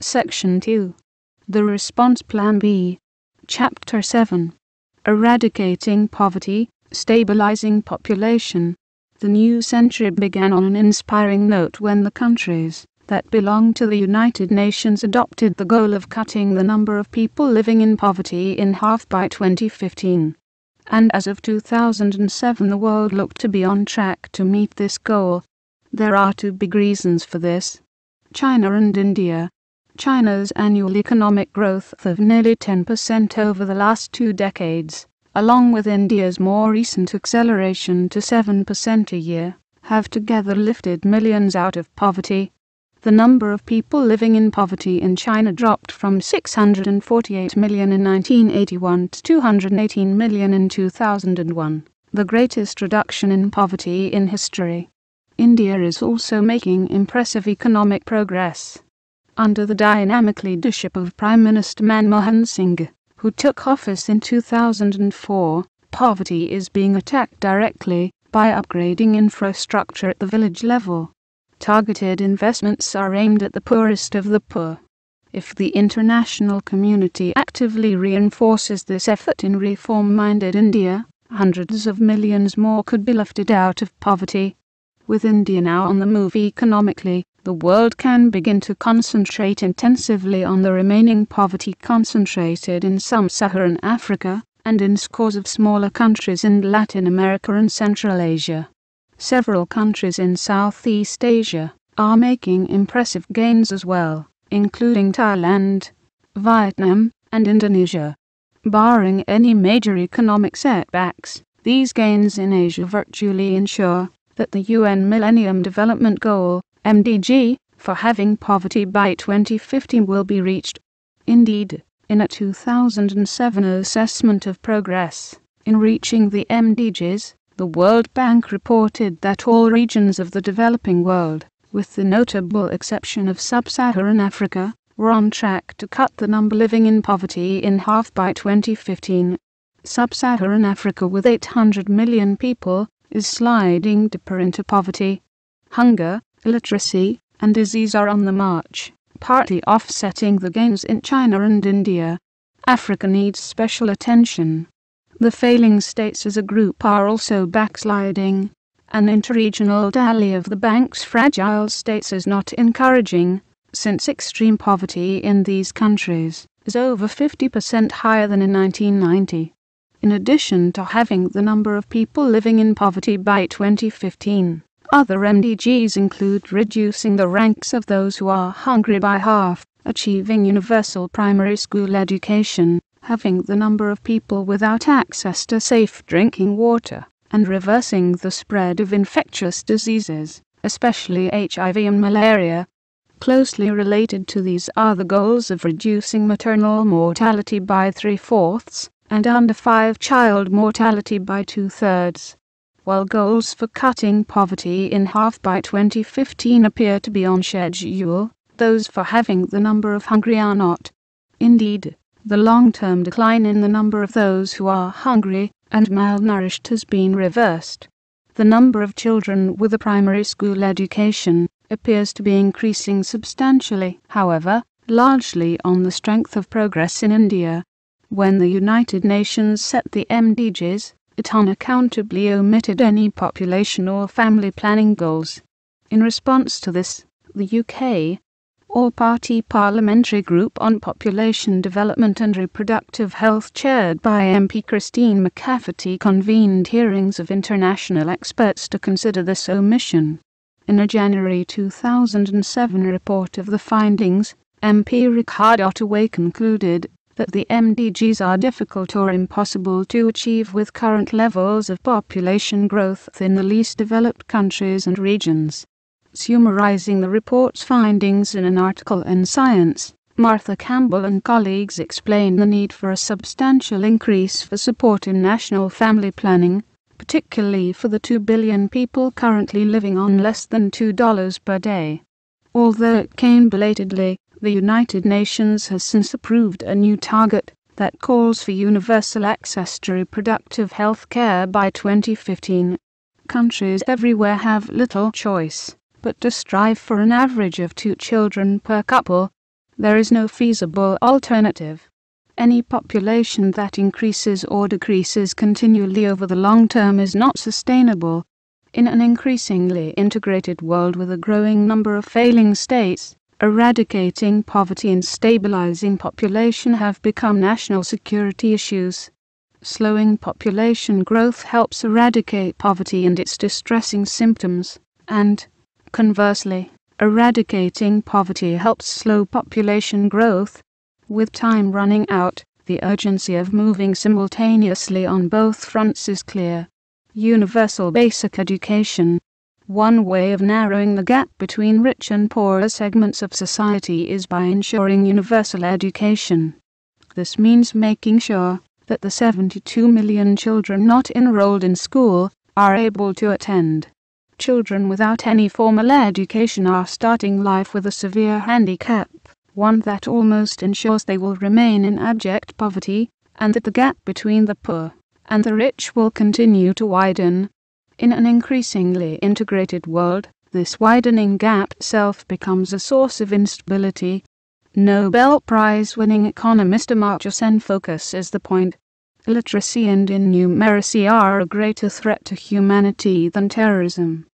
Section 2. The Response Plan B. Chapter 7. Eradicating Poverty, Stabilizing Population. The new century began on an inspiring note when the countries that belong to the United Nations adopted the goal of cutting the number of people living in poverty in half by 2015. And as of 2007 the world looked to be on track to meet this goal. There are two big reasons for this. China and India. China's annual economic growth of nearly 10% over the last 2 decades, along with India's more recent acceleration to 7% a year, have together lifted millions out of poverty. The number of people living in poverty in China dropped from 648 million in 1981 to 218 million in 2001, the greatest reduction in poverty in history. India is also making impressive economic progress. Under the dynamic leadership of Prime Minister Manmohan Singh, who took office in 2004, poverty is being attacked directly by upgrading infrastructure at the village level. Targeted investments are aimed at the poorest of the poor. If the international community actively reinforces this effort in reform-minded India, hundreds of millions more could be lifted out of poverty. With India now on the move economically, the world can begin to concentrate intensively on the remaining poverty concentrated in sub-Saharan Africa and in scores of smaller countries in Latin America and Central Asia. Several countries in Southeast Asia are making impressive gains as well, including Thailand, Vietnam, and Indonesia. Barring any major economic setbacks, these gains in Asia virtually ensure that the UN Millennium Development Goal, MDG, for halving poverty by 2050 will be reached. Indeed, in a 2007 assessment of progress in reaching the MDGs, the World Bank reported that all regions of the developing world, with the notable exception of sub-Saharan Africa, were on track to cut the number living in poverty in half by 2015. Sub-Saharan Africa, with 800 million people, is sliding deeper into poverty. Hunger, illiteracy, and disease are on the march, partly offsetting the gains in China and India. Africa needs special attention. The failing states as a group are also backsliding. An interregional tally of the bank's fragile states is not encouraging, since extreme poverty in these countries is over 50% higher than in 1990. In addition to halving the number of people living in poverty by 2015, other MDGs include reducing the ranks of those who are hungry by half, achieving universal primary school education, halving the number of people without access to safe drinking water, and reversing the spread of infectious diseases, especially HIV and malaria. Closely related to these are the goals of reducing maternal mortality by 3/4 and under 5 child mortality by 2/3. While goals for cutting poverty in half by 2015 appear to be on schedule, those for halving the number of hungry are not. Indeed, the long-term decline in the number of those who are hungry and malnourished has been reversed. The number of children with a primary school education appears to be increasing substantially, however, largely on the strength of progress in India. When the United Nations set the MDGs, it unaccountably omitted any population or family planning goals. In response to this, the UK All-Party Parliamentary Group on Population Development and Reproductive Health, chaired by MP Christine McCafferty, convened hearings of international experts to consider this omission. In a January 2007 report of the findings, MP Richard Ottaway concluded that the MDGs are difficult or impossible to achieve with current levels of population growth in the least developed countries and regions. Summarizing the report's findings in an article in Science, Martha Campbell and colleagues explain the need for a substantial increase for support in national family planning, particularly for the 2 billion people currently living on less than $2 per day. Although it came belatedly, the United Nations has since approved a new target that calls for universal access to reproductive health care by 2015. Countries everywhere have little choice but to strive for an average of 2 children per couple. There is no feasible alternative. Any population that increases or decreases continually over the long term is not sustainable. In an increasingly integrated world with a growing number of failing states, eradicating poverty and stabilizing population have become national security issues. Slowing population growth helps eradicate poverty and its distressing symptoms, and, conversely, eradicating poverty helps slow population growth. With time running out, the urgency of moving simultaneously on both fronts is clear. Universal basic education. One way of narrowing the gap between rich and poorer segments of society is by ensuring universal education. This means making sure that the 72 million children not enrolled in school are able to attend. Children without any formal education are starting life with a severe handicap, one that almost ensures they will remain in abject poverty, and that the gap between the poor and the rich will continue to widen. In an increasingly integrated world, this widening gap itself becomes a source of instability. Nobel Prize-winning economist Amartya Sen focuses the point. Illiteracy and innumeracy are a greater threat to humanity than terrorism.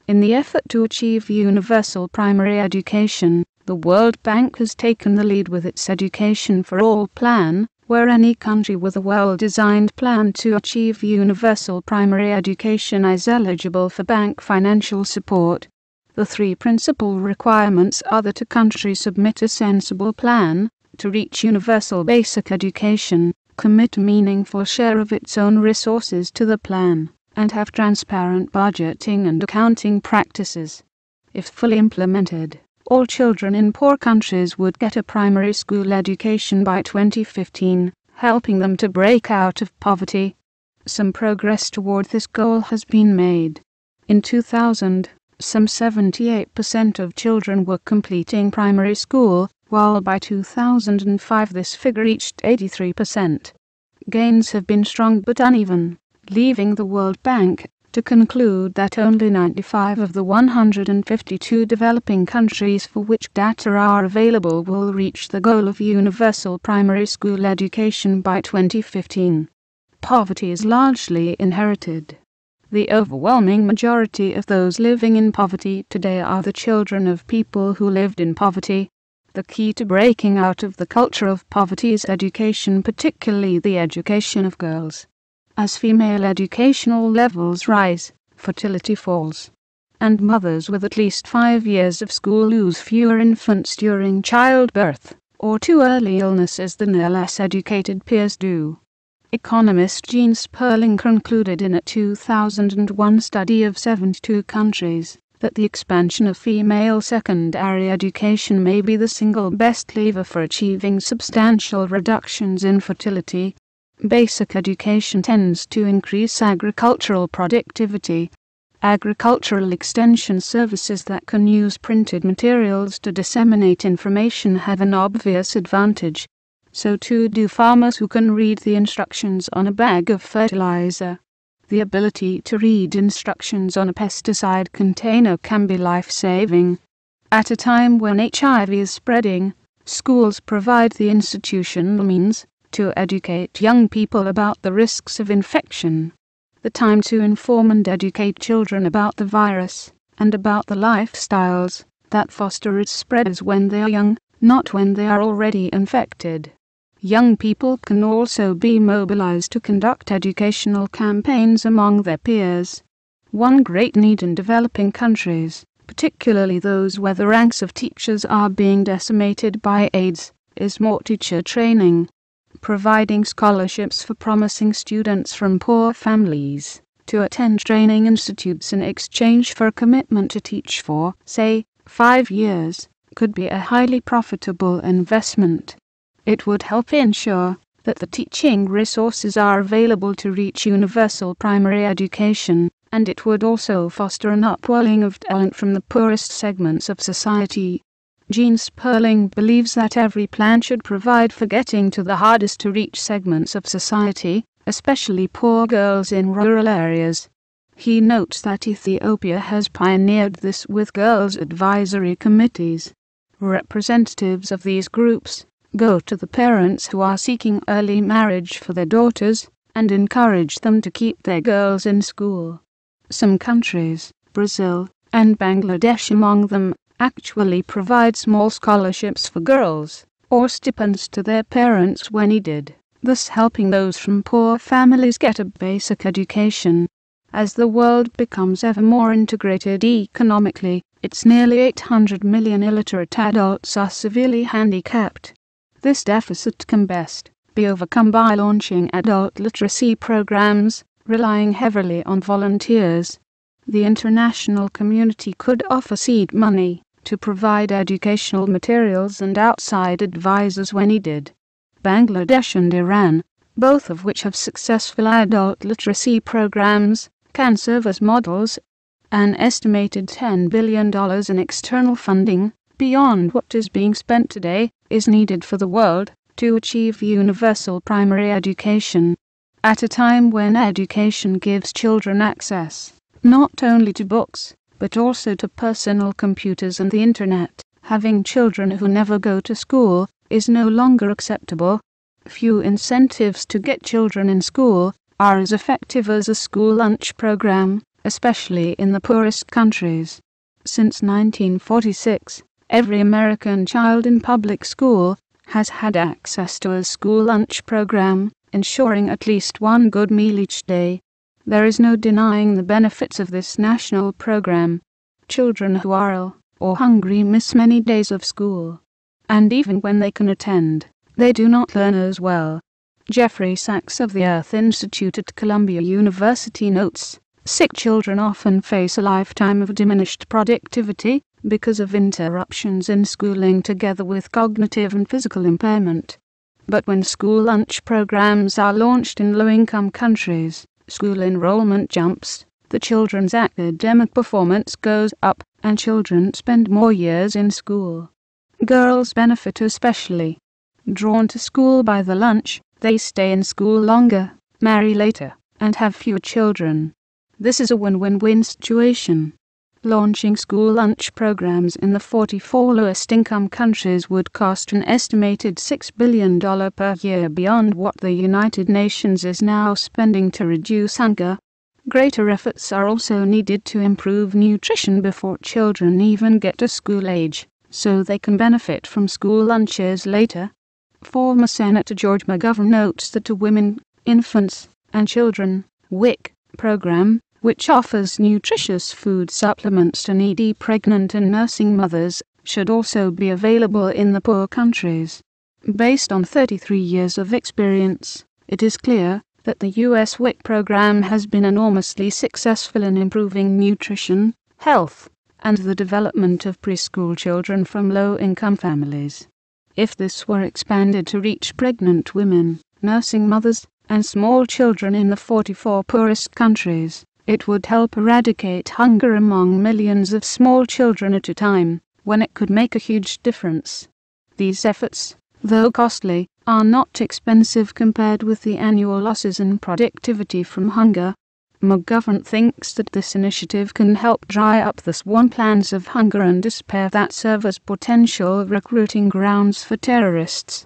In the effort to achieve universal primary education, the World Bank has taken the lead with its Education for All plan, where any country with a well-designed plan to achieve universal primary education is eligible for bank financial support. The three principal requirements are that a country submit a sensible plan to reach universal basic education, commit a meaningful share of its own resources to the plan, and have transparent budgeting and accounting practices. If fully implemented, all children in poor countries would get a primary school education by 2015, helping them to break out of poverty. Some progress toward this goal has been made. In 2000, some 78% of children were completing primary school, while by 2005 this figure reached 83%. Gains have been strong but uneven, leaving the World Bank to conclude that only 95 of the 152 developing countries for which data are available will reach the goal of universal primary school education by 2015. Poverty is largely inherited. The overwhelming majority of those living in poverty today are the children of people who lived in poverty. The key to breaking out of the culture of poverty is education, particularly the education of girls. As female educational levels rise, fertility falls, and mothers with at least 5 years of school lose fewer infants during childbirth, or to early illnesses than their less educated peers do. Economist Gene Sperling concluded in a 2001 study of 72 countries that the expansion of female secondary education may be the single best lever for achieving substantial reductions in fertility. Basic education tends to increase agricultural productivity. Agricultural extension services that can use printed materials to disseminate information have an obvious advantage. So too do farmers who can read the instructions on a bag of fertilizer. The ability to read instructions on a pesticide container can be life-saving. At a time when HIV is spreading, schools provide the institutional means to educate young people about the risks of infection. The time to inform and educate children about the virus, and about the lifestyles that foster its spread is when they are young, not when they are already infected. Young people can also be mobilized to conduct educational campaigns among their peers. One great need in developing countries, particularly those where the ranks of teachers are being decimated by AIDS, is more teacher training. Providing scholarships for promising students from poor families to attend training institutes in exchange for a commitment to teach for, say, 5 years, could be a highly profitable investment. It would help ensure that the teaching resources are available to reach universal primary education, and it would also foster an upwelling of talent from the poorest segments of society. Gene Sperling believes that every plan should provide for getting to the hardest to reach segments of society, especially poor girls in rural areas. He notes that Ethiopia has pioneered this with girls' advisory committees. Representatives of these groups go to the parents who are seeking early marriage for their daughters and encourage them to keep their girls in school. Some countries, Brazil and Bangladesh among them, actually provide small scholarships for girls, or stipends to their parents when needed, thus helping those from poor families get a basic education. As the world becomes ever more integrated economically, its nearly 800 million illiterate adults are severely handicapped. This deficit can best be overcome by launching adult literacy programs, relying heavily on volunteers. The international community could offer seed money to provide educational materials and outside advisors when needed. Bangladesh and Iran, both of which have successful adult literacy programs, can serve as models. An estimated $10 billion in external funding, beyond what is being spent today, is needed for the world to achieve universal primary education. At a time when education gives children access not only to books, but also to personal computers and the internet, having children who never go to school is no longer acceptable. Few incentives to get children in school are as effective as a school lunch program, especially in the poorest countries. Since 1946, every American child in public school has had access to a school lunch program, ensuring at least one good meal each day. There is no denying the benefits of this national program. Children who are ill or hungry miss many days of school. And even when they can attend, they do not learn as well. Jeffrey Sachs of the Earth Institute at Columbia University notes, sick children often face a lifetime of diminished productivity because of interruptions in schooling together with cognitive and physical impairment. But when school lunch programs are launched in low-income countries, school enrollment jumps, the children's academic performance goes up, and children spend more years in school. Girls benefit especially. Drawn to school by the lunch, they stay in school longer, marry later, and have fewer children. This is a win-win-win situation. Launching school lunch programs in the 44 lowest income countries would cost an estimated $6 billion per year beyond what the United Nations is now spending to reduce hunger. Greater efforts are also needed to improve nutrition before children even get to school age, so they can benefit from school lunches later. Former Senator George McGovern notes that a Women, Infants, and Children (WIC) program, which offers nutritious food supplements to needy pregnant and nursing mothers, should also be available in the poor countries. Based on 33 years of experience, it is clear that the US WIC program has been enormously successful in improving nutrition, health, and the development of preschool children from low-income families. If this were expanded to reach pregnant women, nursing mothers, and small children in the 44 poorest countries, it would help eradicate hunger among millions of small children at a time, when it could make a huge difference. These efforts, though costly, are not expensive compared with the annual losses in productivity from hunger. McGovern thinks that this initiative can help dry up the swamplands of hunger and despair that serve as potential recruiting grounds for terrorists.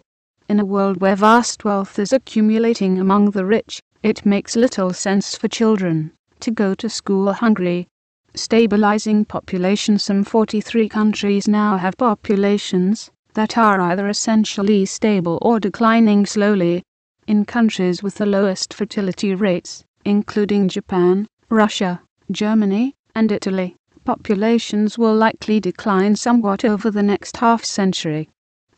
In a world where vast wealth is accumulating among the rich, it makes little sense for children to go to school hungry. Stabilizing population. Some 43 countries now have populations that are either essentially stable or declining slowly. In countries with the lowest fertility rates, including Japan, Russia, Germany, and Italy, populations will likely decline somewhat over the next half-century.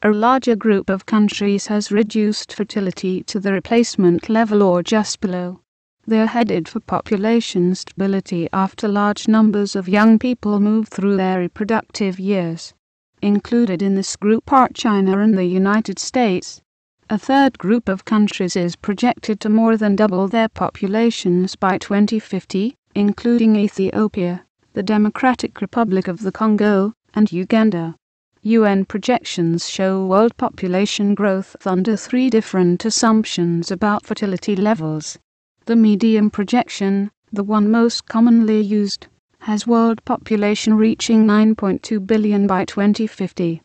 A larger group of countries has reduced fertility to the replacement level or just below. They are headed for population stability after large numbers of young people move through their reproductive years. Included in this group are China and the United States. A third group of countries is projected to more than double their populations by 2050, including Ethiopia, the Democratic Republic of the Congo, and Uganda. UN projections show world population growth under three different assumptions about fertility levels. The medium projection, the one most commonly used, has world population reaching 9.2 billion by 2050.